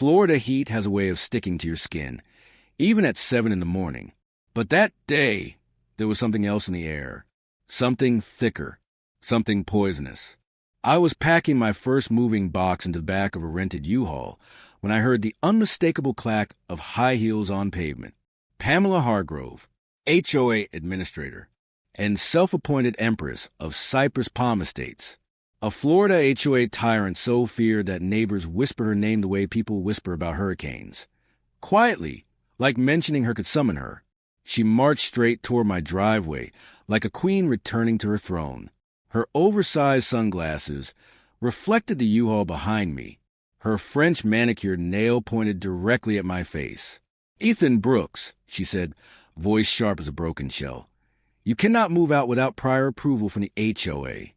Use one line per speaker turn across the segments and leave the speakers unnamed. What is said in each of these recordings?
Florida heat has a way of sticking to your skin, even at 7 in the morning. But that day, there was something else in the air. Something thicker. Something poisonous. I was packing my first moving box into the back of a rented U-Haul when I heard the unmistakable clack of high heels on pavement. Pamela Hargrove, HOA administrator, and self-appointed empress of Cypress Palm Estates. A Florida HOA tyrant so feared that neighbors whispered her name the way people whisper about hurricanes. Quietly, like mentioning her could summon her, she marched straight toward my driveway like a queen returning to her throne. Her oversized sunglasses reflected the U-Haul behind me, her French manicured nail pointed directly at my face. "Ethan Brooks," she said, voice sharp as a broken shell. "You cannot move out without prior approval from the HOA."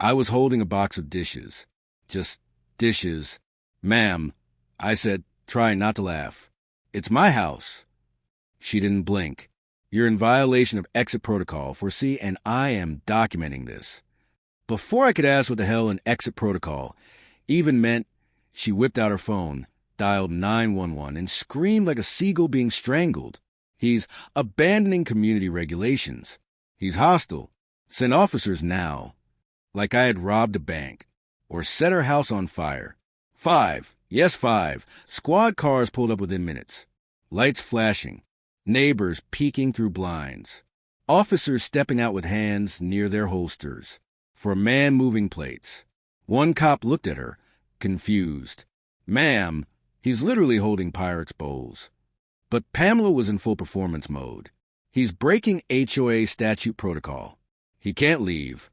I was holding a box of dishes. Just dishes. "Ma'am," I said, trying not to laugh. "It's my house." She didn't blink. "You're in violation of exit protocol, foresee, and I am documenting this." Before I could ask what the hell an exit protocol even meant, she whipped out her phone, dialed 911, and screamed like a seagull being strangled. "He's abandoning community regulations. He's hostile. Send officers now." Like I had robbed a bank or set her house on fire. 5. Yes, 5. Squad cars pulled up within minutes. Lights flashing. Neighbors peeking through blinds. Officers stepping out with hands near their holsters. For a man moving plates. One cop looked at her, confused. "Ma'am, he's literally holding Pyrex bowls." But Pamela was in full performance mode. "He's breaking HOA statute protocol. He can't leave."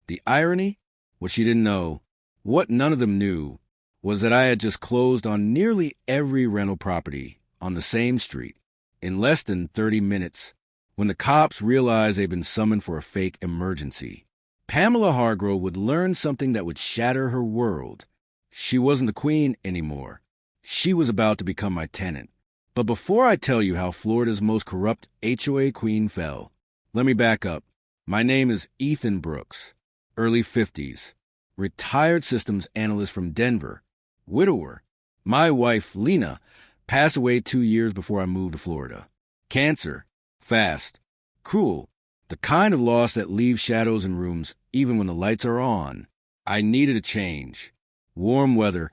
The irony, what she didn't know, what none of them knew, was that I had just closed on nearly every rental property on the same street in less than 30 minutes when the cops realized they'd been summoned for a fake emergency. Pamela Hargrove would learn something that would shatter her world. She wasn't the queen anymore. She was about to become my tenant. But before I tell you how Florida's most corrupt HOA queen fell, let me back up. My name is Ethan Brooks, early 50s, retired systems analyst from Denver, widower. My wife, Lena, passed away 2 years before I moved to Florida. Cancer, fast, cruel, the kind of loss that leaves shadows in rooms even when the lights are on. I needed a change. Warm weather,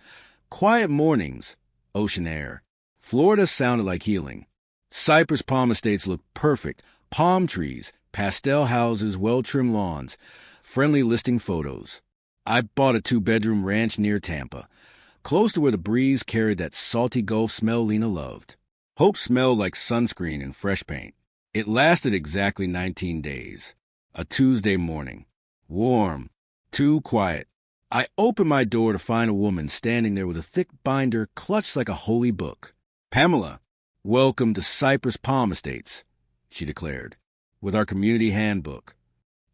quiet mornings, ocean air. Florida sounded like healing. Cypress Palm Estates looked perfect. Palm trees, pastel houses, well-trimmed lawns, friendly listing photos. I bought a 2-bedroom ranch near Tampa, close to where the breeze carried that salty Gulf smell Lena loved. Hope smelled like sunscreen and fresh paint. It lasted exactly 19 days. A Tuesday morning. Warm. Too quiet. I opened my door to find a woman standing there with a thick binder clutched like a holy book. "Pamela, welcome to Cypress Palm Estates," she declared, "with our community handbook."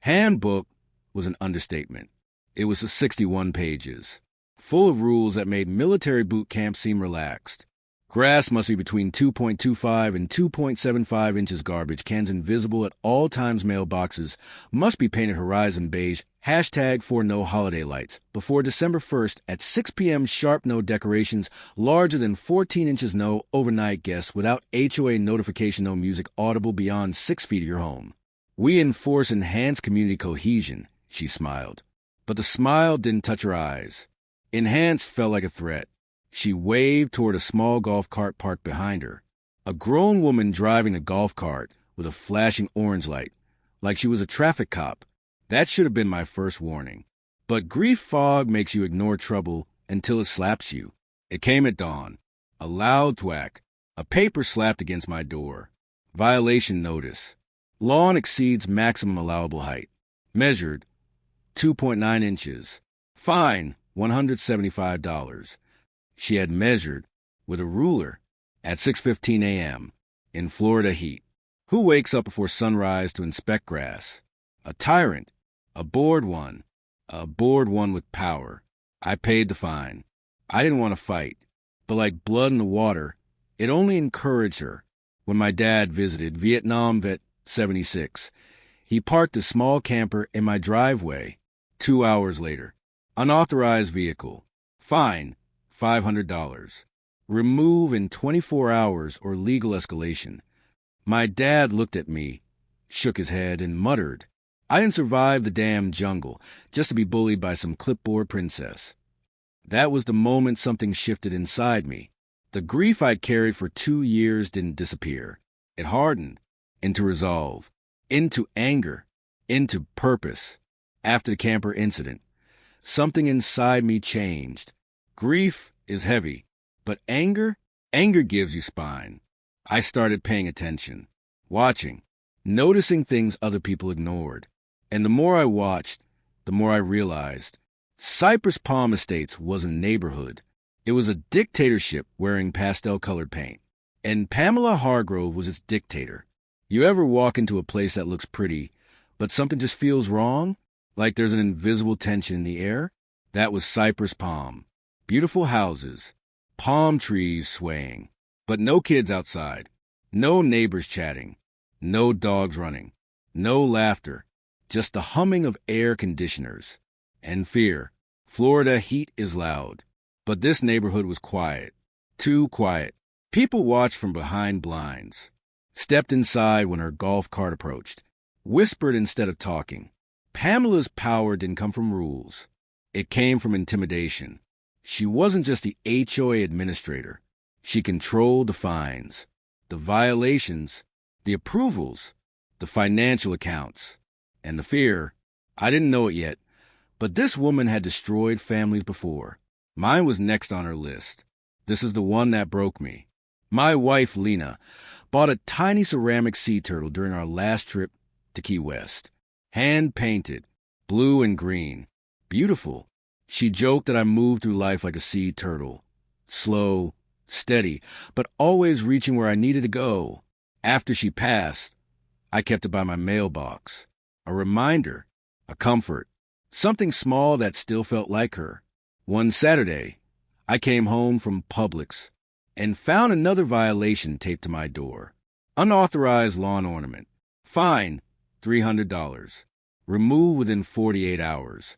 Handbook was an understatement. It was 61 pages, full of rules that made military boot camp seem relaxed. Grass must be between 2.25 and 2.75 inches. Garbage cans invisible at all times. Mailboxes must be painted horizon beige. # for no holiday lights. Before December 1st at 6 p.m. sharp. No decorations larger than 14 inches. No overnight guests without HOA notification. No music audible beyond 6 feet of your home. "We enforce enhanced community cohesion," she smiled. But the smile didn't touch her eyes. Enhanced felt like a threat. She waved toward a small golf cart parked behind her. A grown woman driving a golf cart with a flashing orange light, like she was a traffic cop. That should have been my first warning. But grief fog makes you ignore trouble until it slaps you. It came at dawn. A loud thwack. A paper slapped against my door. Violation notice. Lawn exceeds maximum allowable height. Measured 2.9 inches. Fine, $175. She had measured with a ruler at 6:15 a.m. in Florida heat. Who wakes up before sunrise to inspect grass? A tyrant, a bored one with power. I paid the fine. I didn't want to fight, but like blood in the water, it only encouraged her. When my dad visited, Vietnam vet 76, he parked a small camper in my driveway. 2 hours later, unauthorized vehicle. Fine, $500. remove in 24 hours or legal escalation. My dad looked at me, shook his head, and muttered, I didn't survive the damn jungle just to be bullied by some clipboard princess. That was the moment something shifted inside me. The grief I'd carried for 2 years didn't disappear. It hardened into resolve, into anger, into purpose. After the camper incident, something inside me changed. Grief is heavy, but anger gives you spine. I started paying attention, watching, noticing things other people ignored. And the more I watched, the more I realized Cypress Palm Estates wasn't a neighborhood. It was a dictatorship wearing pastel-colored paint. And Pamela Hargrove was its dictator. You ever walk into a place that looks pretty, but something just feels wrong? Like there's an invisible tension in the air? That was Cypress Palm. Beautiful houses, palm trees swaying, but no kids outside, no neighbors chatting, no dogs running, no laughter, just the humming of air conditioners. And fear. Florida heat is loud. But this neighborhood was quiet. Too quiet. People watched from behind blinds. Stepped inside when her golf cart approached. Whispered instead of talking. Pamela's power didn't come from rules. It came from intimidation. She wasn't just the HOA administrator. She controlled the fines, the violations, the approvals, the financial accounts. And the fear, I didn't know it yet, but this woman had destroyed families before. Mine was next on her list. This is the one that broke me. My wife, Lena, bought a tiny ceramic sea turtle during our last trip to Key West. Hand-painted, blue and green. Beautiful. She joked that I moved through life like a sea turtle. Slow, steady, but always reaching where I needed to go. After she passed, I kept it by my mailbox. A reminder, a comfort, something small that still felt like her. One Saturday, I came home from Publix and found another violation taped to my door. Unauthorized lawn ornament. Fine, $300. Remove within 48 hours.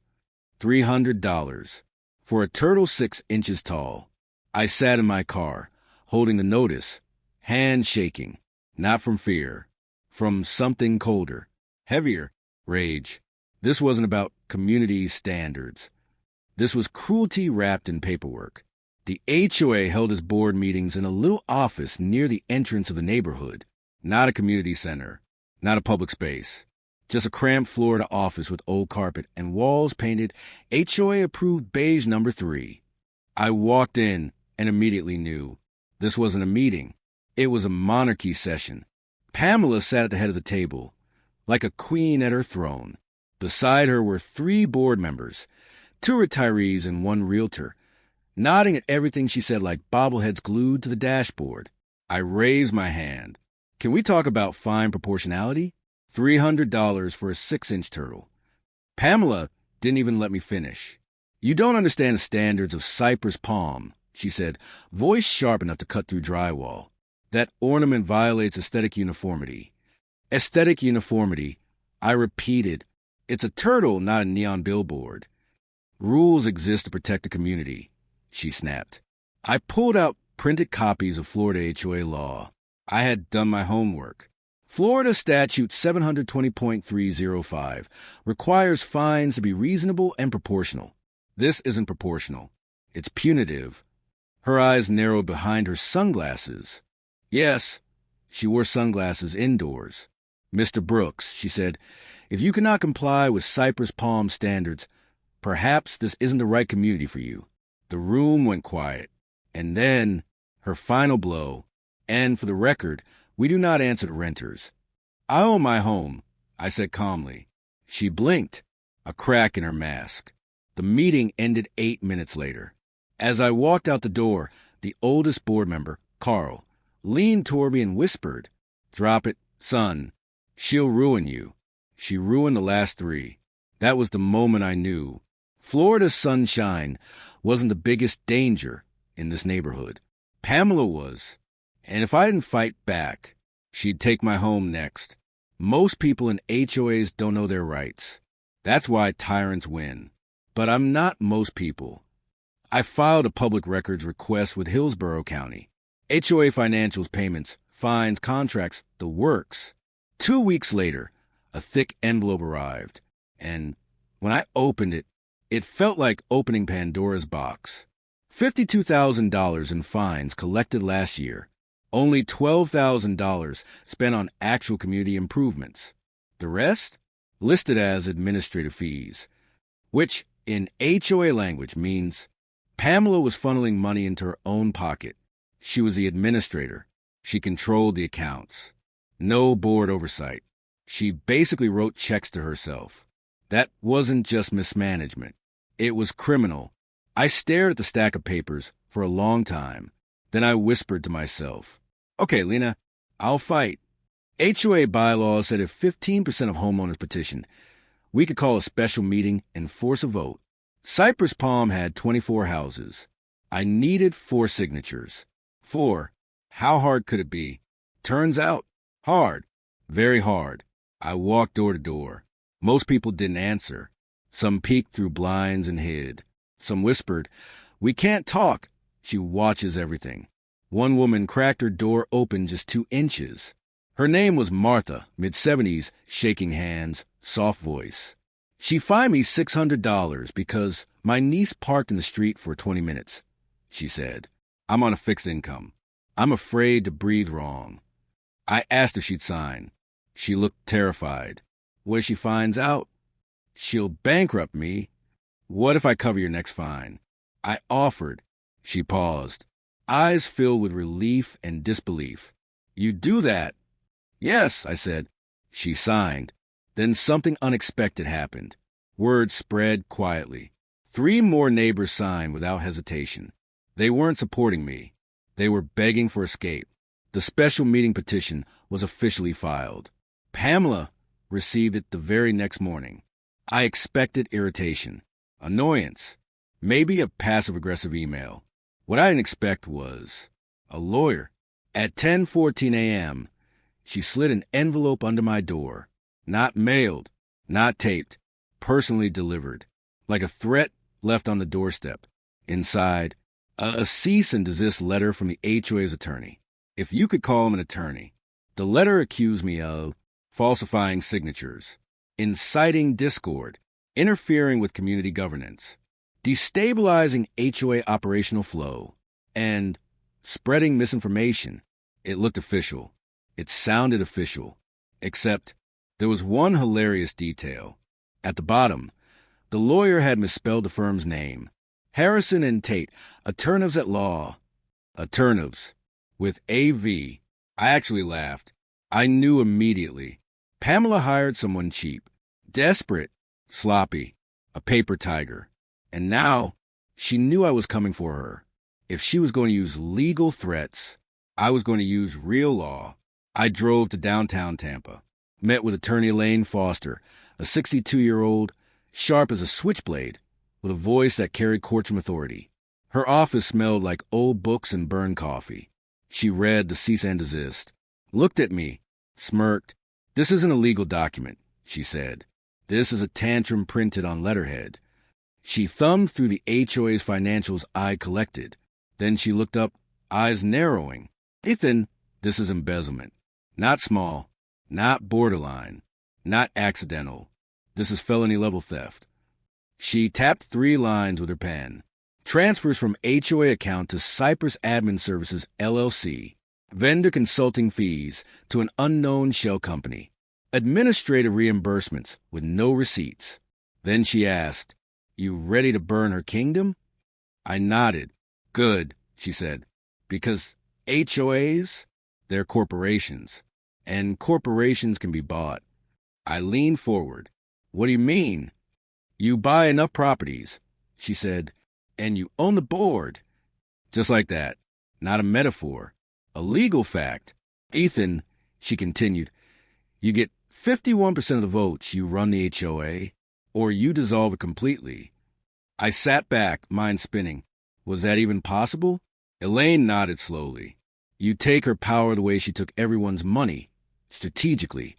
$300 for a turtle 6 inches tall. I sat in my car, holding the notice, hand shaking, not from fear, from something colder, heavier, rage. This wasn't about community standards. This was cruelty wrapped in paperwork. The HOA held its board meetings in a little office near the entrance of the neighborhood. Not a community center, not a public space. Just a cramped Florida office with old carpet and walls painted HOA-approved beige number 3. I walked in and immediately knew. This wasn't a meeting. It was a monarchy session. Pamela sat at the head of the table, like a queen at her throne. Beside her were 3 board members, 2 retirees and 1 realtor, nodding at everything she said like bobbleheads glued to the dashboard. I raised my hand. Can we talk about fine proportionality? $300 for a 6-inch turtle. Pamela didn't even let me finish. You don't understand the standards of Cypress Palm, she said, voice sharp enough to cut through drywall. That ornament violates aesthetic uniformity. Aesthetic uniformity, I repeated. It's a turtle, not a neon billboard. Rules exist to protect the community, she snapped. I pulled out printed copies of Florida HOA law. I had done my homework. Florida Statute 720.305 requires fines to be reasonable and proportional. This isn't proportional. It's punitive. Her eyes narrowed behind her sunglasses. Yes, she wore sunglasses indoors. Mr. Brooks, she said, if you cannot comply with Cypress Palm standards, perhaps this isn't the right community for you. The room went quiet. And then, her final blow. And for the record, we do not answer to renters. I own my home, I said calmly. She blinked, a crack in her mask. The meeting ended 8 minutes later. As I walked out the door, the oldest board member, Carl, leaned toward me and whispered, "Drop it, son. She'll ruin you." She ruined the last 3. That was the moment I knew. Florida's sunshine wasn't the biggest danger in this neighborhood. Pamela was. And if I didn't fight back, she'd take my home next. Most people in HOAs don't know their rights. That's why tyrants win. But I'm not most people. I filed a public records request with Hillsborough County. HOA financials, payments, fines, contracts, the works. 2 weeks later, a thick envelope arrived, and when I opened it, it felt like opening Pandora's box. $52,000 in fines collected last year. Only $12,000 spent on actual community improvements. The rest? Listed as administrative fees, which in HOA language means Pamela was funneling money into her own pocket. She was the administrator. She controlled the accounts. No board oversight. She basically wrote checks to herself. That wasn't just mismanagement. It was criminal. I stared at the stack of papers for a long time. Then I whispered to myself, "Okay, Lena, I'll fight." HOA bylaws said if 15% of homeowners petitioned, we could call a special meeting and force a vote. Cypress Palm had 24 houses. I needed 4 signatures. 4. How hard could it be? Turns out, hard. Very hard. I walked door to door. Most people didn't answer. Some peeked through blinds and hid. Some whispered, "We can't talk. She watches everything." One woman cracked her door open just 2 inches. Her name was Martha, mid-70s, shaking hands, soft voice. "She fined me $600 because my niece parked in the street for 20 minutes, she said. "I'm on a fixed income. I'm afraid to breathe wrong." I asked if she'd sign. She looked terrified. "What if she finds out? She'll bankrupt me. What if I cover your next fine?" I offered. She paused, eyes filled with relief and disbelief. "You do that?" "Yes," I said. She signed. Then something unexpected happened. Word spread quietly. 3 more neighbors signed without hesitation. They weren't supporting me. They were begging for escape. The special meeting petition was officially filed. Pamela received it the very next morning. I expected irritation, annoyance, maybe a passive-aggressive email. What I didn't expect was a lawyer. At 10:14 a.m., she slid an envelope under my door. Not mailed, not taped, personally delivered, like a threat left on the doorstep. Inside, a cease and desist letter from the HOA's attorney, if you could call him an attorney. The letter accused me of falsifying signatures, inciting discord, interfering with community governance, destabilizing HOA operational flow, and spreading misinformation. It looked official. It sounded official. Except there was one hilarious detail. At the bottom, the lawyer had misspelled the firm's name. Harrison and Tate, attorneys at law. Attorneys, with AV. I actually laughed. I knew immediately. Pamela hired someone cheap, desperate, sloppy, a paper tiger. And now, she knew I was coming for her. If she was going to use legal threats, I was going to use real law. I drove to downtown Tampa, met with attorney Elaine Foster, a 62-year-old, sharp as a switchblade, with a voice that carried courtroom authority. Her office smelled like old books and burned coffee. She read the cease and desist, looked at me, smirked. "This isn't a legal document," she said. "This is a tantrum printed on letterhead." She thumbed through the HOA's financials I collected. Then she looked up, eyes narrowing. "Ethan, this is embezzlement. Not small, not borderline, not accidental. This is felony-level theft." She tapped 3 lines with her pen. "Transfers from HOA account to Cypress Admin Services, LLC. Vendor consulting fees to an unknown shell company. Administrative reimbursements with no receipts." Then she asked, "You ready to burn her kingdom?" I nodded. "Good," she said, "because HOAs, they're corporations, and corporations can be bought." I leaned forward. "What do you mean?" "You buy enough properties," she said, "and you own the board." Just like that. Not a metaphor. A legal fact. "Ethan," she continued, "you get 51% of the votes, you run the HOA, or you dissolve it completely." I sat back, mind spinning. Was that even possible? Elaine nodded slowly. You take her power the way she took everyone's money, strategically.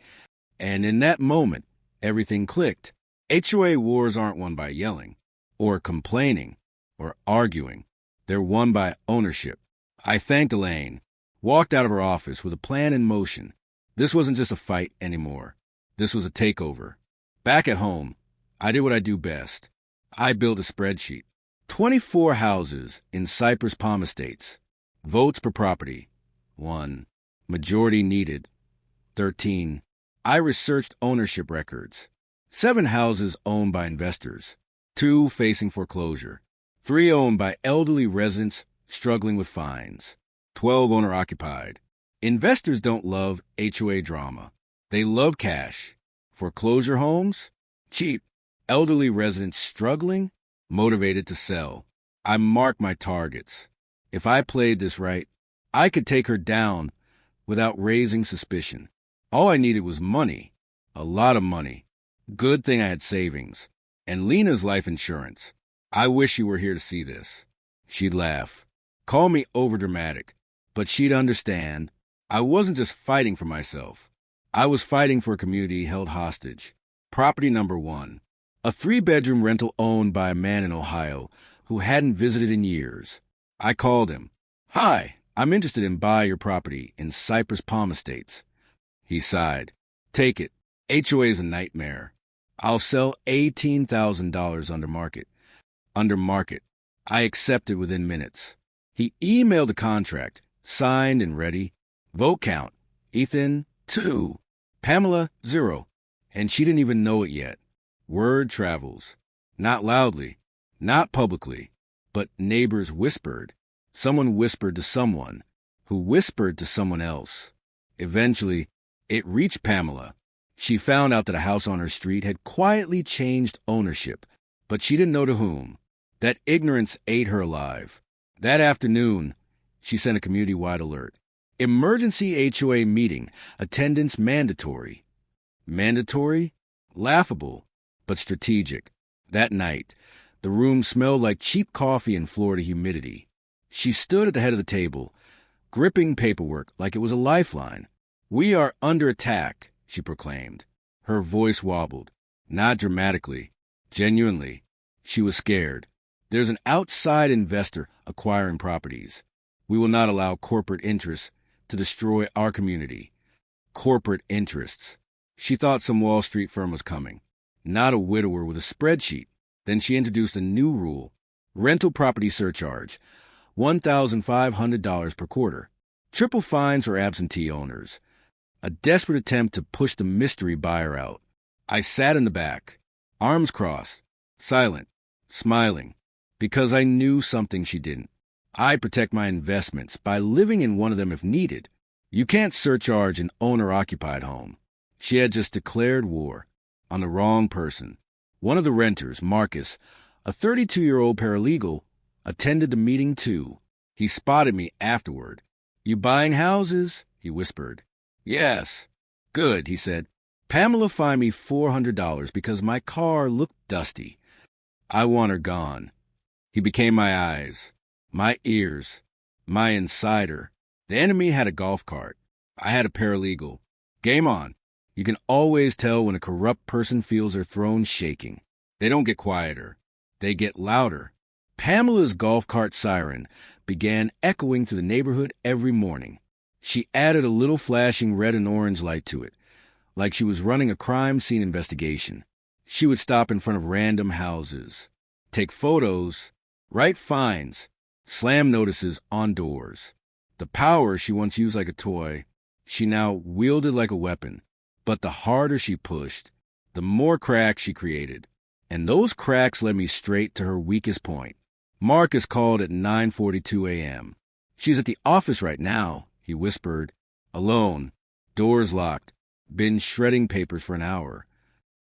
And in that moment, everything clicked. HOA wars aren't won by yelling or complaining. or arguing. They're won by ownership. I thanked Elaine, walked out of her office with a plan in motion. This wasn't just a fight anymore. This was a takeover. Back at home, I did what I do best. I built a spreadsheet. 24 houses in Cypress Palm Estates. Votes per property, 1. Majority needed, 13. I researched ownership records. 7 houses owned by investors, 2 facing foreclosure, 3 owned by elderly residents struggling with fines, 12 owner-occupied. Investors don't love HOA drama. They love cash. Foreclosure homes? Cheap. Elderly residents struggling? Motivated to sell. I marked my targets. If I played this right, I could take her down without raising suspicion. All I needed was money. A lot of money. Good thing I had savings. And Lena's life insurance. I wish you were here to see this. She'd laugh. Call me overdramatic. But she'd understand. I wasn't just fighting for myself. I was fighting for a community held hostage. Property number 1. A 3-bedroom rental owned by a man in Ohio who hadn't visited in years. I called him. Hi, I'm interested in buying your property in Cypress Palm Estates. He sighed. Take it. HOA is a nightmare. I'll sell $18,000 under market. Under market. I accepted within minutes. He emailed the contract, signed and ready. Vote count. Ethan, 2. Pamela, 0. And she didn't even know it yet. Word travels. Not loudly, not publicly, but neighbors whispered. Someone whispered to someone, who whispered to someone else. Eventually, it reached Pamela. She found out that a house on her street had quietly changed ownership, but she didn't know to whom. That ignorance ate her alive. That afternoon, she sent a community-wide alert. Emergency HOA meeting, attendance mandatory. Mandatory? Laughable, but strategic. That night, the room smelled like cheap coffee and Florida humidity. She stood at the head of the table, gripping paperwork like it was a lifeline. We are under attack, she proclaimed. Her voice wobbled, not dramatically, genuinely. She was scared. There's an outside investor acquiring properties. We will not allow corporate interests to destroy our community. Corporate interests. She thought some Wall Street firm was coming, not a widower with a spreadsheet. Then she introduced a new rule. Rental property surcharge, $1,500 per quarter. Triple fines for absentee owners. A desperate attempt to push the mystery buyer out. I sat in the back, arms crossed, silent, smiling, because I knew something she didn't. I protect my investments by living in one of them if needed. You can't surcharge an owner-occupied home. She had just declared war on the wrong person. One of the renters, Marcus, a 32-year-old paralegal, attended the meeting too. He spotted me afterward. You buying houses? He whispered. Yes. Good, he said. Pamela fined me $400 because my car looked dusty. I want her gone. He became my eyes, my ears, my insider. The enemy had a golf cart. I had a paralegal. Game on. You can always tell when a corrupt person feels their throne shaking. They don't get quieter. They get louder. Pamela's golf cart siren began echoing through the neighborhood every morning. She added a little flashing red and orange light to it, like she was running a crime scene investigation. She would stop in front of random houses, take photos, write fines, slam notices on doors. The power she once used like a toy, she now wielded like a weapon. But the harder she pushed, the more cracks she created. And those cracks led me straight to her weakest point. Marcus called at 9:42 a.m. She's at the office right now, he whispered. Alone, doors locked, been shredding papers for an hour.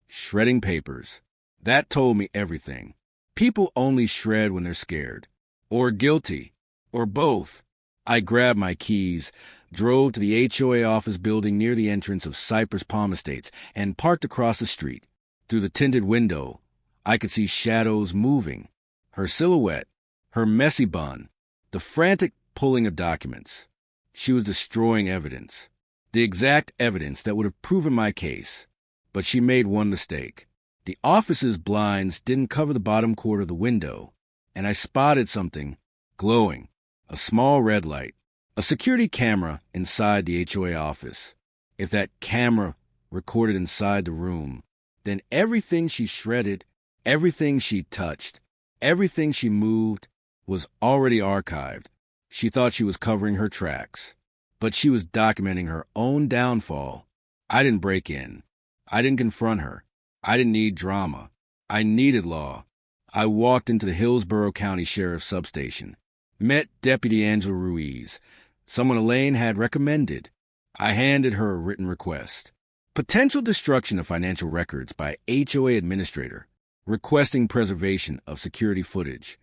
Shredding papers. That told me everything. People only shred when they're scared. Or guilty. Or both. I grabbed my keys, drove to the HOA office building near the entrance of Cypress Palm Estates, and parked across the street. Through the tinted window, I could see shadows moving. Her silhouette, her messy bun, the frantic pulling of documents. She was destroying evidence. The exact evidence that would have proven my case. But she made one mistake. The office's blinds didn't cover the bottom quarter of the window. and I spotted something glowing, a small red light, a security camera inside the HOA office. If that camera recorded inside the room, then everything she shredded, everything she touched, everything she moved was already archived. She thought she was covering her tracks, but she was documenting her own downfall. I didn't break in. I didn't confront her. I didn't need drama. I needed law. I walked into the Hillsborough County Sheriff's substation, met Deputy Angela Ruiz, someone Elaine had recommended. I handed her a written request. Potential destruction of financial records by HOA administrator, requesting preservation of security footage.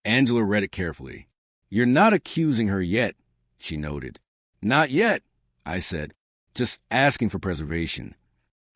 Angela read it carefully. "You're not accusing her yet," she noted. "Not yet," I said. "Just asking for preservation."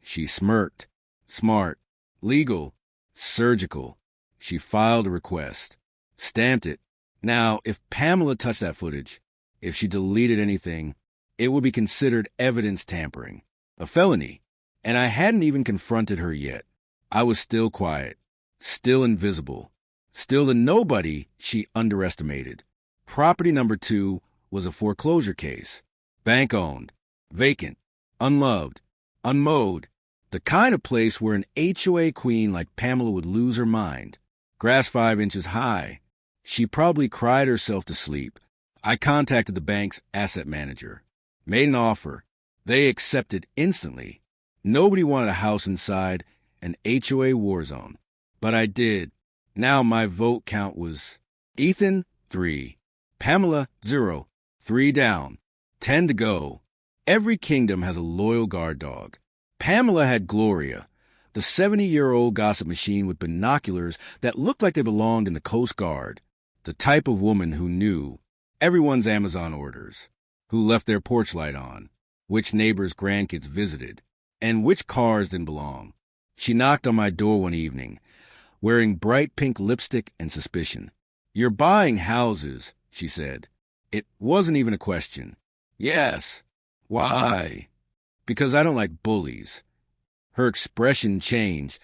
She smirked. "Smart. Legal. Surgical." She filed a request. Stamped it. Now, if Pamela touched that footage, if she deleted anything, it would be considered evidence tampering, a felony. And I hadn't even confronted her yet. I was still quiet, still invisible, still the nobody she underestimated. Property number 2 was a foreclosure case. Bank-owned, vacant, unloved, unmowed. The kind of place where an HOA queen like Pamela would lose her mind. Grass 5 inches high. She probably cried herself to sleep. I contacted the bank's asset manager. Made an offer. They accepted instantly. Nobody wanted a house inside an HOA war zone. But I did. Now my vote count was Ethan, 3. Pamela, 0. 3 down. 10 to go. Every kingdom has a loyal guard dog. Pamela had Gloria, the 70-year-old gossip machine with binoculars that looked like they belonged in the Coast Guard, the type of woman who knew everyone's Amazon orders, who left their porch light on, which neighbors' grandkids visited, and which cars didn't belong. She knocked on my door one evening, wearing bright pink lipstick and suspicion. "You're buying houses," she said. It wasn't even a question. "Yes." "Why?" "Because I don't like bullies." Her expression changed,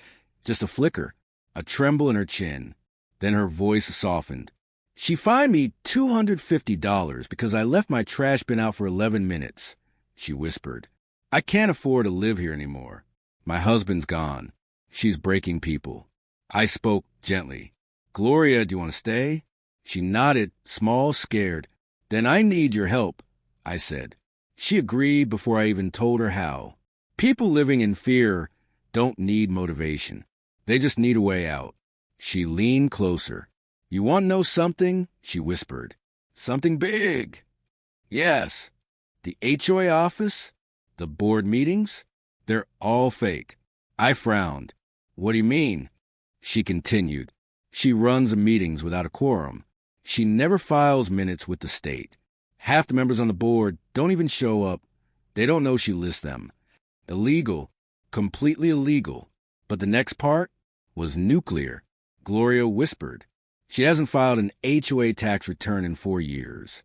just a flicker, a tremble in her chin. Then her voice softened. "She fined me $250 because I left my trash bin out for 11 minutes, she whispered. "I can't afford to live here anymore. My husband's gone. She's breaking people." I spoke gently. "Gloria, do you want to stay?" She nodded, small, scared. "Then I need your help," I said. She agreed before I even told her how. People living in fear don't need motivation. They just need a way out. She leaned closer. "You want to know something?" she whispered. "Something big." "Yes." "The HOA office? The board meetings? They're all fake." I frowned. "What do you mean?" She continued. "She runs the meetings without a quorum. She never files minutes with the state. Half the members on the board don't even show up. They don't know she lists them. Illegal. Completely illegal. But the next part was nuclear." Gloria whispered. "She hasn't filed an HOA tax return in 4 years."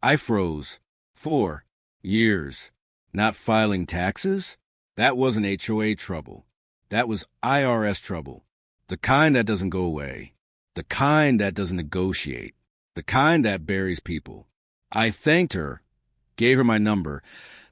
I froze. 4 years. Not filing taxes? That wasn't HOA trouble. That was IRS trouble. The kind that doesn't go away. The kind that doesn't negotiate. The kind that buries people. I thanked her, gave her my number,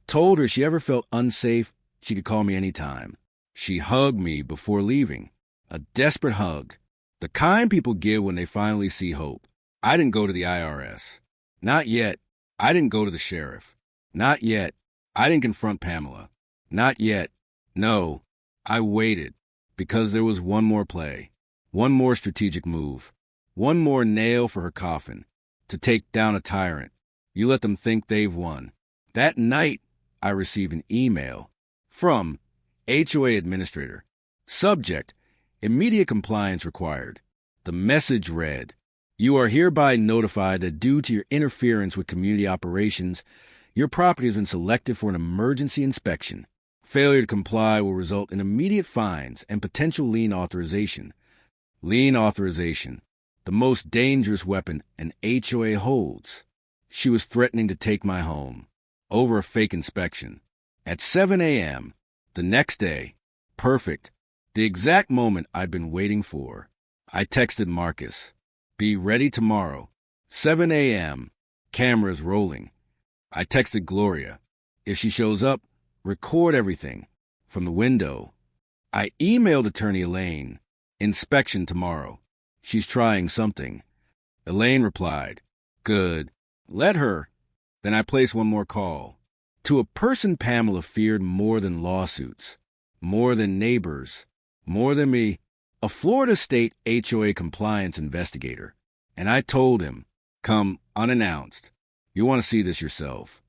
told her she ever felt unsafe, she could call me anytime. She hugged me before leaving. A desperate hug. The kind people give when they finally see hope. I didn't go to the IRS. Not yet. I didn't go to the sheriff. Not yet. I didn't confront Pamela. Not yet. No. I waited. Because there was one more play. One more strategic move. One more nail for her coffin. To take down a tyrant. You let them think they've won. That night, I received an email from HOA administrator. Subject: immediate compliance required. The message read, "You are hereby notified that due to your interference with community operations, your property has been selected for an emergency inspection. Failure to comply will result in immediate fines and potential lien authorization." Lien authorization, the most dangerous weapon an HOA holds. She was threatening to take my home over a fake inspection. At 7 a.m., the next day, perfect, the exact moment I'd been waiting for, I texted Marcus. Be ready tomorrow. 7 a.m. Cameras rolling. I texted Gloria. If she shows up, record everything. From the window. I emailed attorney Elaine. Inspection tomorrow. She's trying something. Elaine replied, Good. Let her. Then I placed one more call. To a person Pamela feared more than lawsuits, more than neighbors, more than me, a Florida State HOA compliance investigator. And I told him, come unannounced. You want to see this yourself.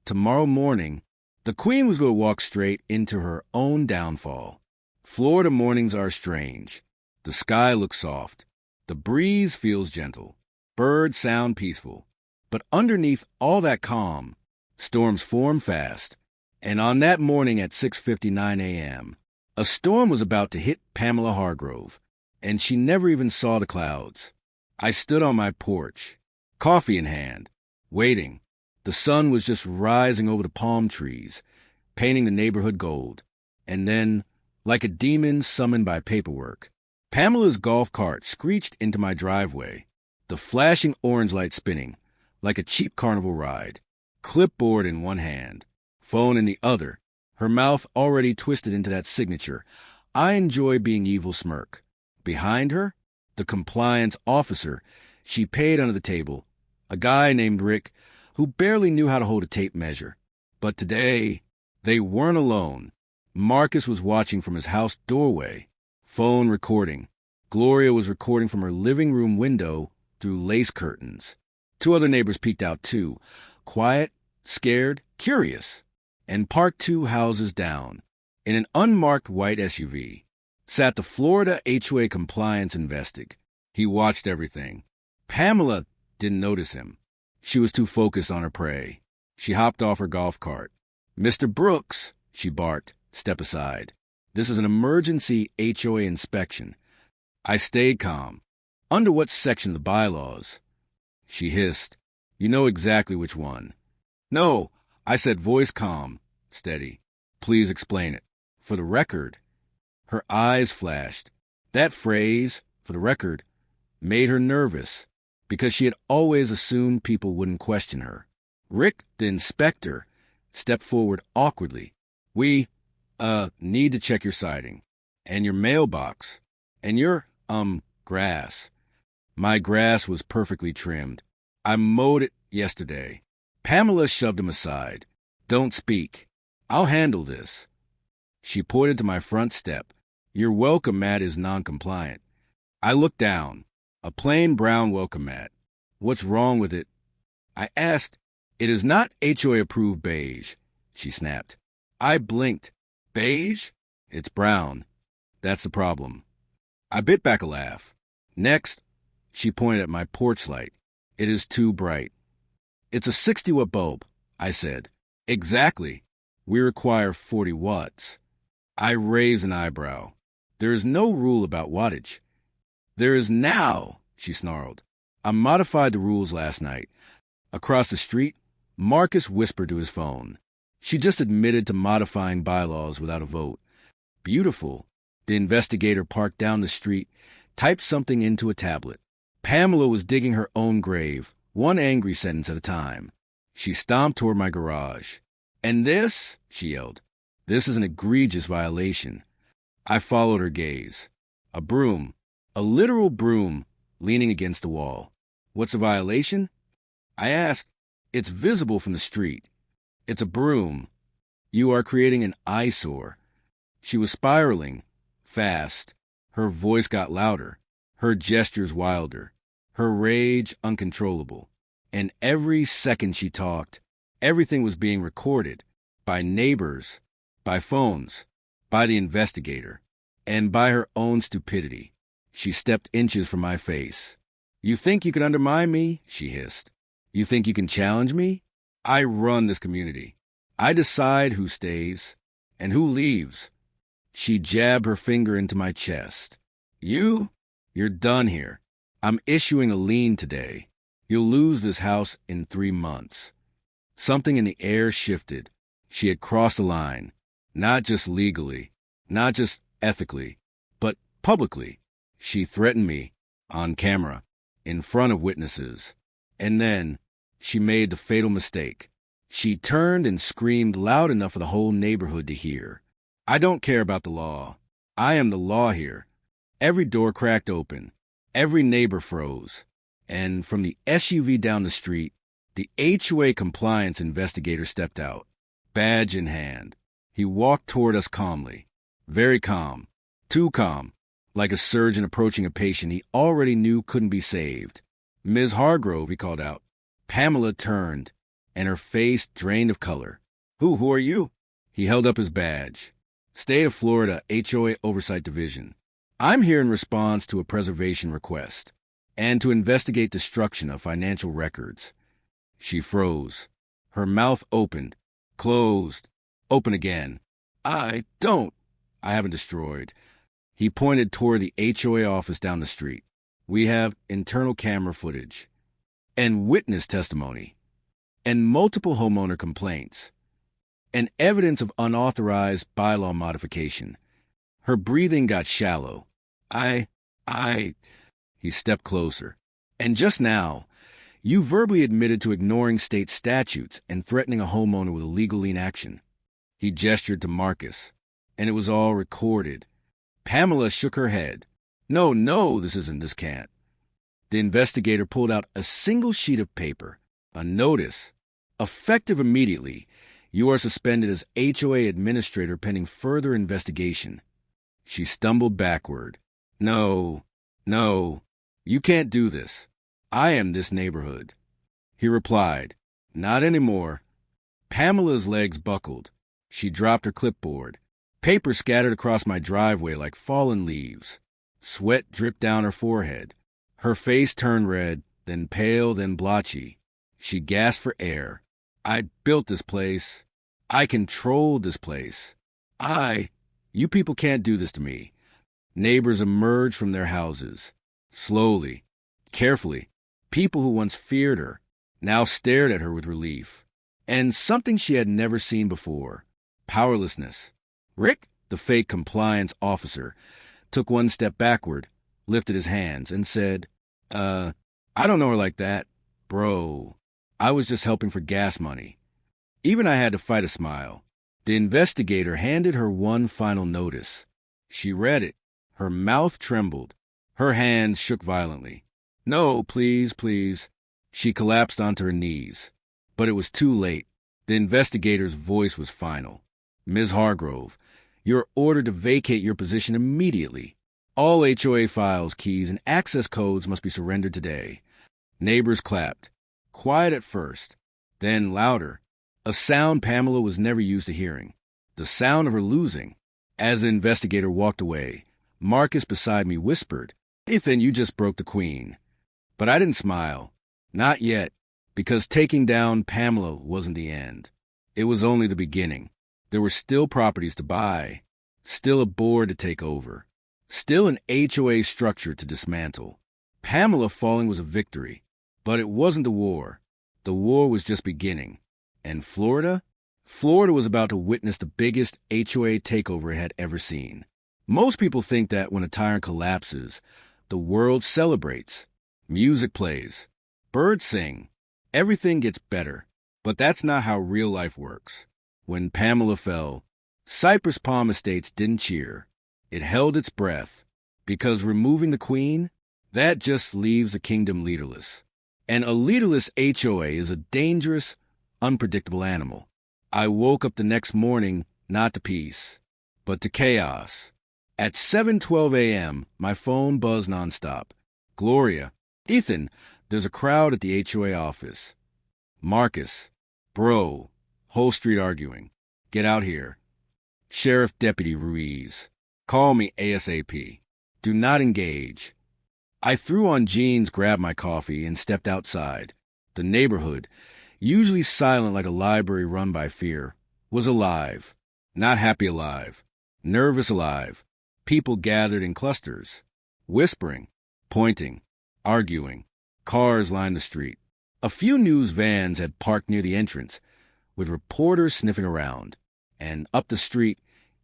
Tomorrow morning, the Queen was going to walk straight into her own downfall. Florida mornings are strange. The sky looks soft. The breeze feels gentle. Birds sound peaceful. But underneath all that calm, storms form fast. And on that morning at 6:59 a.m., a storm was about to hit Pamela Hargrove, and she never even saw the clouds. I stood on my porch, coffee in hand, waiting. The sun was just rising over the palm trees, painting the neighborhood gold. And then, like a demon summoned by paperwork, Pamela's golf cart screeched into my driveway, the flashing orange light spinning, like a cheap carnival ride, clipboard in one hand, phone in the other, her mouth already twisted into that signature, I enjoy being evil smirk. Behind her, the compliance officer she paid under the table, a guy named Rick who barely knew how to hold a tape measure. But today, they weren't alone. Marcus was watching from his house doorway, phone recording. Gloria was recording from her living room window through lace curtains. 2 other neighbors peeked out too, quiet, scared, curious. And parked 2 houses down, in an unmarked white SUV, sat the Florida HOA compliance investig. He watched everything. Pamela didn't notice him. She was too focused on her prey. She hopped off her golf cart. Mr. Brooks, she barked, step aside. This is an emergency HOA inspection. I stayed calm. Under what section of the bylaws? She hissed. You know exactly which one. No, I said, voice calm, steady. Please explain it. For the record. Her eyes flashed. That phrase, for the record, made her nervous, because she had always assumed people wouldn't question her. Rick, the inspector, stepped forward awkwardly. We, need to check your siding, and your mailbox, and your, grass. My grass was perfectly trimmed. I mowed it yesterday. Pamela shoved him aside. Don't speak. I'll handle this. She pointed to my front step. Your welcome mat is non-compliant. I looked down. A plain brown welcome mat. What's wrong with it? I asked. It is not HOA-approved beige, she snapped. I blinked. Beige? It's brown. That's the problem. I bit back a laugh. Next, she pointed at my porch light. It is too bright. It's a 60-watt bulb, I said. Exactly. We require 40 watts. I raised an eyebrow. There is no rule about wattage. There is now, she snarled. I modified the rules last night. Across the street, Marcus whispered to his phone. She just admitted to modifying bylaws without a vote. Beautiful. The investigator parked down the street, typed something into a tablet. Pamela was digging her own grave, one angry sentence at a time. She stomped toward my garage. And this, she yelled, this is an egregious violation. I followed her gaze. A broom, a literal broom, leaning against the wall. What's a violation? I asked. It's visible from the street. It's a broom. You are creating an eyesore. She was spiraling, fast. Her voice got louder, her gestures wilder, her rage uncontrollable. And every second she talked, everything was being recorded by neighbors, by phones, by the investigator, and by her own stupidity. She stepped inches from my face. You think you can undermine me? She hissed. You think you can challenge me? I run this community. I decide who stays and who leaves. She jabbed her finger into my chest. You're done here. I'm issuing a lien today. You'll lose this house in 3 months. Something in the air shifted. She had crossed the line, not just legally, not just ethically, but publicly. She threatened me, on camera. in front of witnesses. And then she made the fatal mistake. She turned and screamed loud enough for the whole neighborhood to hear. I don't care about the law. I am the law here. Every door cracked open. Every neighbor froze. And from the SUV down the street, the HOA compliance investigator stepped out, badge in hand. He walked toward us calmly. Very calm. Too calm. Like a surgeon approaching a patient he already knew couldn't be saved. "Ms. Hargrove," he called out. Pamela turned, and her face drained of color. Who are you?" He held up his badge. "State of Florida HOA Oversight Division. I'm here in response to a preservation request and to investigate destruction of financial records." She froze. Her mouth opened, closed, open again. I haven't destroyed." He pointed toward the HOA office down the street. "We have internal camera footage and witness testimony and multiple homeowner complaints and evidence of unauthorized bylaw modification." Her breathing got shallow. He stepped closer. "And just now, you verbally admitted to ignoring state statutes and threatening a homeowner with a legal lien action." He gestured to Marcus, and it was all recorded. Pamela shook her head. No, this can't." The investigator pulled out a single sheet of paper, a notice. "Effective immediately, you are suspended as HOA administrator pending further investigation." She stumbled backward. No, you can't do this. I am this neighborhood." He replied, "Not anymore." Pamela's legs buckled. She dropped her clipboard. Paper scattered across my driveway like fallen leaves. Sweat dripped down her forehead. Her face turned red, then pale, then blotchy. She gasped for air. "I built this place. I controlled this place. You people can't do this to me." Neighbors emerged from their houses. Slowly, carefully. People who once feared her now stared at her with relief. And something she had never seen before. Powerlessness. Rick, the fake compliance officer, took one step backward, lifted his hands, and said, I don't know her like that. Bro, I was just helping for gas money." Even I had to fight a smile. The investigator handed her one final notice. She read it. Her mouth trembled. Her hands shook violently. "No, please." She collapsed onto her knees. But it was too late. The investigator's voice was final. "Ms. Hargrove, you're ordered to vacate your position immediately. All HOA files, keys, and access codes must be surrendered today." Neighbors clapped. Quiet at first, then louder. A sound Pamela was never used to hearing. The sound of her losing. As the investigator walked away, Marcus beside me whispered, "Ethan, you just broke the queen." But I didn't smile. Not yet, because taking down Pamela wasn't the end. It was only the beginning. There were still properties to buy, still a board to take over, still an HOA structure to dismantle. Pamela falling was a victory, but it wasn't the war. The war was just beginning. And Florida? Florida was about to witness the biggest HOA takeover it had ever seen. Most people think that when a tyrant collapses, the world celebrates. Music plays. Birds sing. Everything gets better. But that's not how real life works. When Pamela fell, Cypress Palm Estates didn't cheer. It held its breath. Because removing the queen, that just leaves a kingdom leaderless. And a leaderless HOA is a dangerous, unpredictable animal. I woke up the next morning not to peace, but to chaos. At 7:12 a.m., my phone buzzed nonstop. "Gloria, Ethan, there's a crowd at the HOA office." "Marcus, bro, whole street arguing. Get out here." "Sheriff Deputy Ruiz, call me ASAP. Do not engage." I threw on jeans, grabbed my coffee, and stepped outside. The neighborhood, usually silent like a library run by fear, was alive. Not happy alive. Nervous alive. People gathered in clusters. Whispering. Pointing. Arguing. Cars lined the street. A few news vans had parked near the entrance, with reporters sniffing around. And up the street,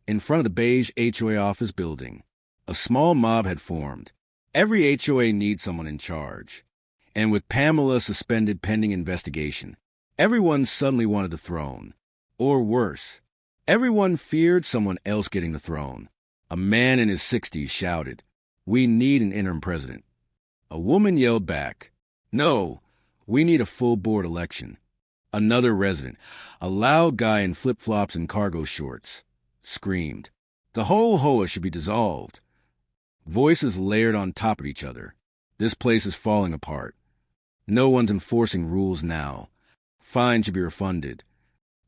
in front of the beige HOA office building, a small mob had formed. Every HOA needs someone in charge. And with Pamela suspended pending investigation, everyone suddenly wanted the throne. Or worse, everyone feared someone else getting the throne. A man in his 60s shouted, "We need an interim president." A woman yelled back, "No, we need a full board election." Another resident, a loud guy in flip-flops and cargo shorts, screamed, "The whole HOA should be dissolved." Voices layered on top of each other. This place is falling apart. No one's enforcing rules now. Fines should be refunded.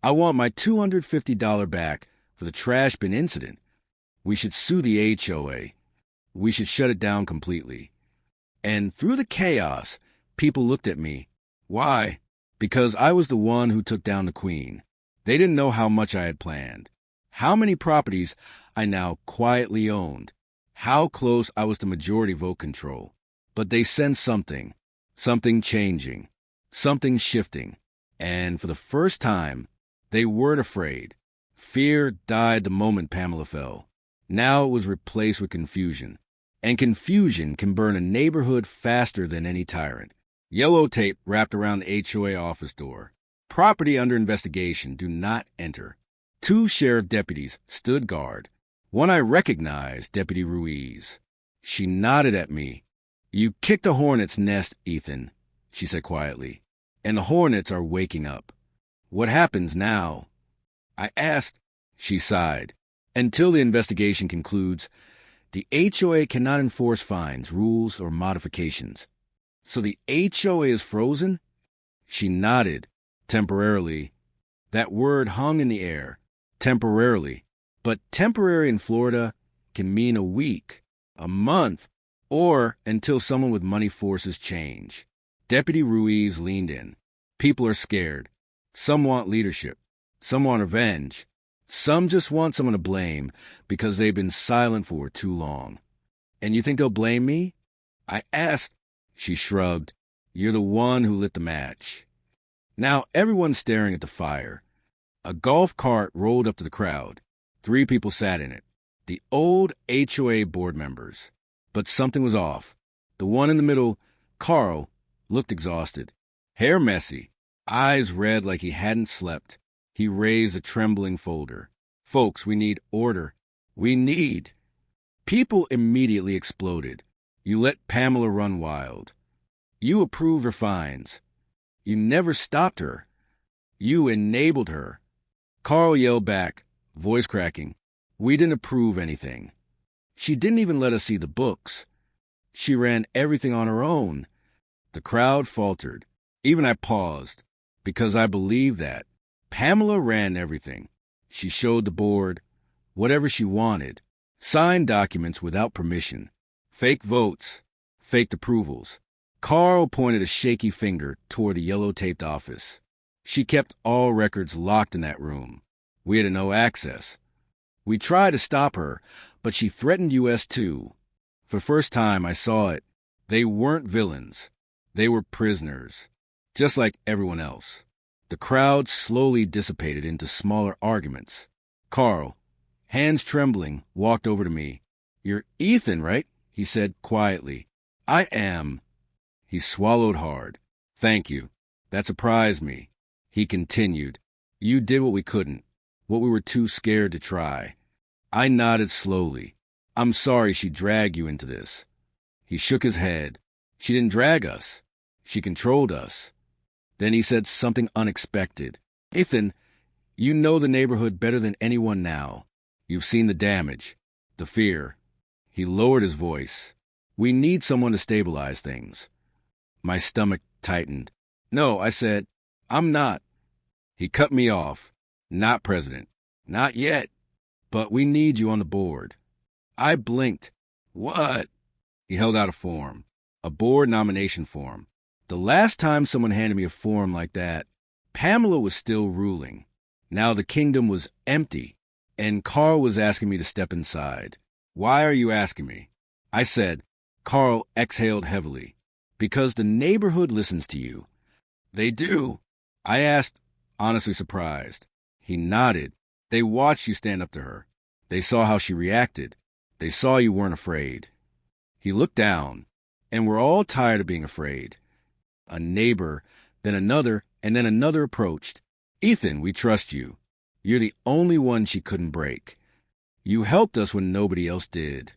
I want my $250 back for the trash bin incident. We should sue the HOA. We should shut it down completely. And through the chaos, people looked at me. Why? Because I was the one who took down the queen. They didn't know how much I had planned, how many properties I now quietly owned, how close I was to majority vote control. But they sensed something changing, something shifting. And for the first time, they weren't afraid. Fear died the moment Pamela fell. Now it was replaced with confusion. And confusion can burn a neighborhood faster than any tyrant. Yellow tape wrapped around the HOA office door. Property under investigation, do not enter. 2 sheriff deputies stood guard. One I recognized, Deputy Ruiz. She nodded at me. "You kicked a hornet's nest, Ethan," she said quietly. "And the hornets are waking up. What happens now?" I asked. She sighed. "Until the investigation concludes, the HOA cannot enforce fines, rules, or modifications." "So the HOA is frozen?" She nodded. "Temporarily." That word hung in the air. Temporarily. But temporary in Florida can mean a week, a month, or until someone with money forces change. Deputy Ruiz leaned in. "People are scared. Some want leadership. Some want revenge. Some just want someone to blame because they've been silent for too long." "And you think they'll blame me?" I asked. She shrugged. "You're the one who lit the match." Now everyone's staring at the fire. A golf cart rolled up to the crowd. 3 people sat in it. The old HOA board members. But something was off. The one in the middle, Carl, looked exhausted. Hair messy. Eyes red like he hadn't slept. He raised a trembling folder. "Folks, we need order. We need." People immediately exploded. You let Pamela run wild. You approved her fines. You never stopped her. You enabled her. Carl yelled back, voice cracking, "We didn't approve anything. She didn't even let us see the books. She ran everything on her own." The crowd faltered. Even I paused, because I believed that. Pamela ran everything. She showed the board whatever she wanted. Signed documents without permission. Fake votes. Faked approvals. Carl pointed a shaky finger toward the yellow-taped office. She kept all records locked in that room. We had no access. We tried to stop her, but she threatened US too. For the first time, I saw it. They weren't villains. They were prisoners, just like everyone else. The crowd slowly dissipated into smaller arguments. Carl, hands trembling, walked over to me. "You're Ethan, right?" he said quietly. "I am." He swallowed hard. "Thank you. That surprised me." He continued, "You did what we couldn't, what we were too scared to try." I nodded slowly. "I'm sorry she dragged you into this." He shook his head. "She didn't drag us. She controlled us." Then he said something unexpected. "Ethan, you know the neighborhood better than anyone now. You've seen the damage, the fear." He lowered his voice. "We need someone to stabilize things." My stomach tightened. "No," I said, "I'm not." He cut me off. "Not president. Not yet. But we need you on the board." I blinked. "What?" He held out a form. A board nomination form. The last time someone handed me a form like that, Pamela was still ruling. Now the kingdom was empty, and Carl was asking me to step inside. "Why are you asking me?" I said. Carl exhaled heavily. "Because the neighborhood listens to you." "They do?" I asked, honestly surprised. He nodded. "They watched you stand up to her. They saw how she reacted. They saw you weren't afraid." He looked down. "And we're all tired of being afraid. A neighbor, then another, and then another approached. "Ethan, we trust you. You're the only one she couldn't break. You helped us when nobody else did."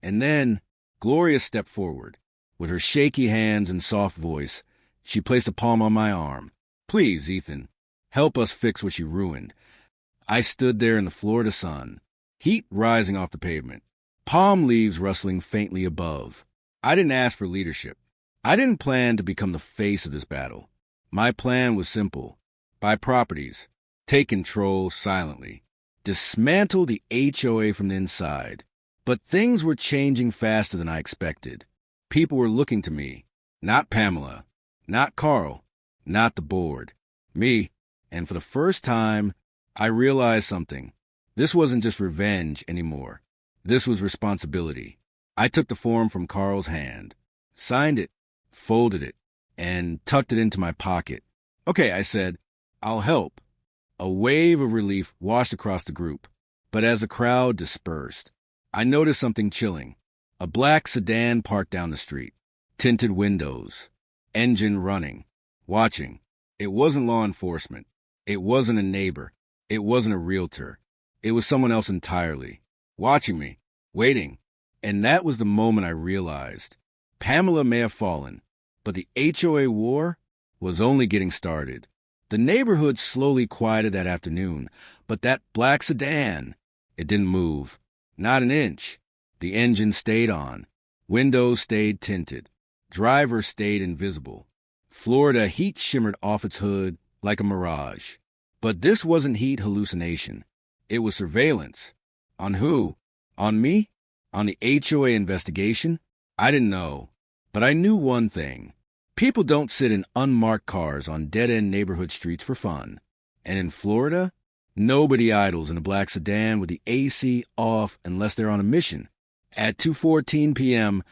And then Gloria stepped forward. With her shaky hands and soft voice, she placed a palm on my arm. "Please, Ethan, help us fix what you ruined." I stood there in the Florida sun, heat rising off the pavement, palm leaves rustling faintly above. I didn't ask for leadership. I didn't plan to become the face of this battle. My plan was simple. Buy properties, take control silently, dismantle the HOA from the inside. But things were changing faster than I expected. People were looking to me, not Pamela, not Carl, not the board, me. And for the first time, I realized something. This wasn't just revenge anymore. This was responsibility. I took the form from Carl's hand, signed it, folded it, and tucked it into my pocket. "Okay," I said, "I'll help." A wave of relief washed across the group, but as the crowd dispersed, I noticed something chilling. A black sedan parked down the street, tinted windows, engine running, watching. It wasn't law enforcement. It wasn't a neighbor. It wasn't a realtor. It was someone else entirely, watching me, waiting. And that was the moment I realized Pamela may have fallen, but the HOA war was only getting started. The neighborhood slowly quieted that afternoon, but that black sedan, it didn't move. Not an inch. The engine stayed on. Windows stayed tinted. Driver stayed invisible. Florida heat shimmered off its hood like a mirage. But this wasn't heat hallucination. It was surveillance. On who? On me? On the HOA investigation? I didn't know. But I knew one thing. People don't sit in unmarked cars on dead-end neighborhood streets for fun. And in Florida, nobody idles in a black sedan with the AC off unless they're on a mission. At 2:14 p.m.,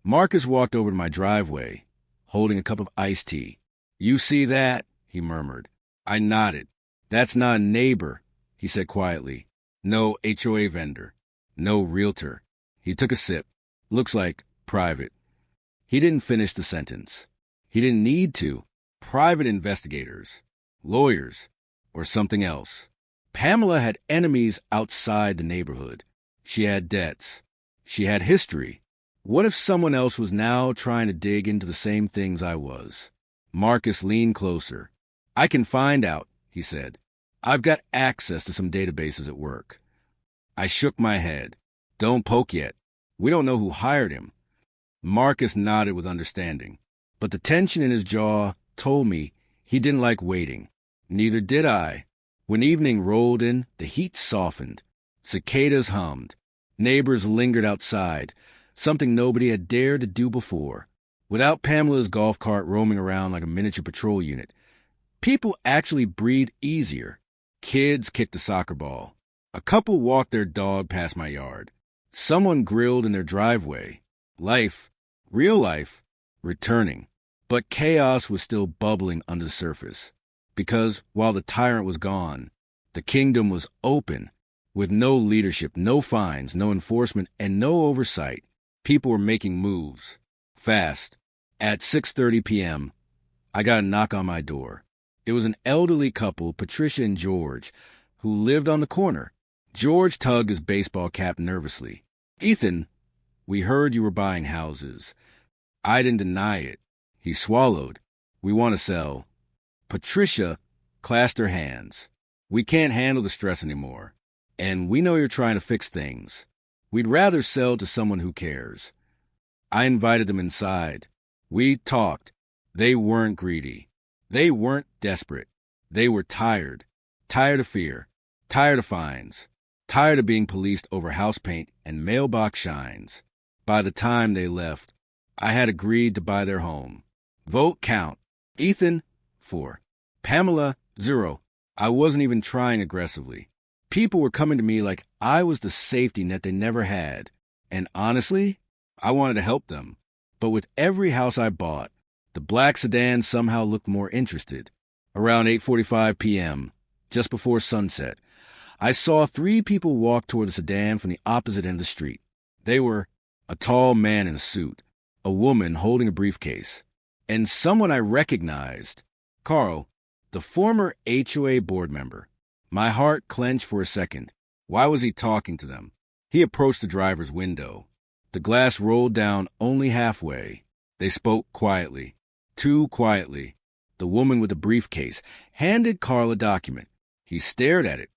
Marcus walked over to my driveway, holding a cup of iced tea. "You see that?" he murmured. I nodded. "That's not a neighbor," he said quietly. "No HOA vendor. No realtor." He took a sip. "Looks like private." He didn't finish the sentence. He didn't need to. Private investigators, lawyers, or something else. Pamela had enemies outside the neighborhood. She had debts. She had history. What if someone else was now trying to dig into the same things I was? Marcus leaned closer. "I can find out," he said. "I've got access to some databases at work." I shook my head. "Don't poke yet. We don't know who hired him." Marcus nodded with understanding, but the tension in his jaw told me he didn't like waiting. Neither did I. When evening rolled in, the heat softened. Cicadas hummed. Neighbors lingered outside, something nobody had dared to do before. Without Pamela's golf cart roaming around like a miniature patrol unit, people actually breathed easier. Kids kicked a soccer ball. A couple walked their dog past my yard. Someone grilled in their driveway. Life, real life, returning. But chaos was still bubbling under the surface. Because while the tyrant was gone, the kingdom was open, with no leadership, no fines, no enforcement, and no oversight. People were making moves. Fast. At 6:30 p.m., I got a knock on my door. It was an elderly couple, Patricia and George, who lived on the corner. George tugged his baseball cap nervously. "Ethan, we heard you were buying houses." I didn't deny it. He swallowed. "We want to sell." Patricia clasped her hands. "We can't handle the stress anymore. And we know you're trying to fix things. We'd rather sell to someone who cares." I invited them inside. We talked. They weren't greedy. They weren't desperate. They were tired. Tired of fear. Tired of fines. Tired of being policed over house paint and mailbox shines. By the time they left, I had agreed to buy their home. Vote count. Ethan, 4. Pamela, 0. I wasn't even trying aggressively. People were coming to me like I was the safety net they never had. And honestly, I wanted to help them. But with every house I bought, the black sedan somehow looked more interested. Around 8:45 p.m., just before sunset, I saw 3 people walk toward the sedan from the opposite end of the street. They were a tall man in a suit, a woman holding a briefcase, and someone I recognized. Carl, the former HOA board member. My heart clenched for a second. Why was he talking to them? He approached the driver's window. The glass rolled down only halfway. They spoke quietly. Too quietly. The woman with the briefcase handed Carl a document. He stared at it,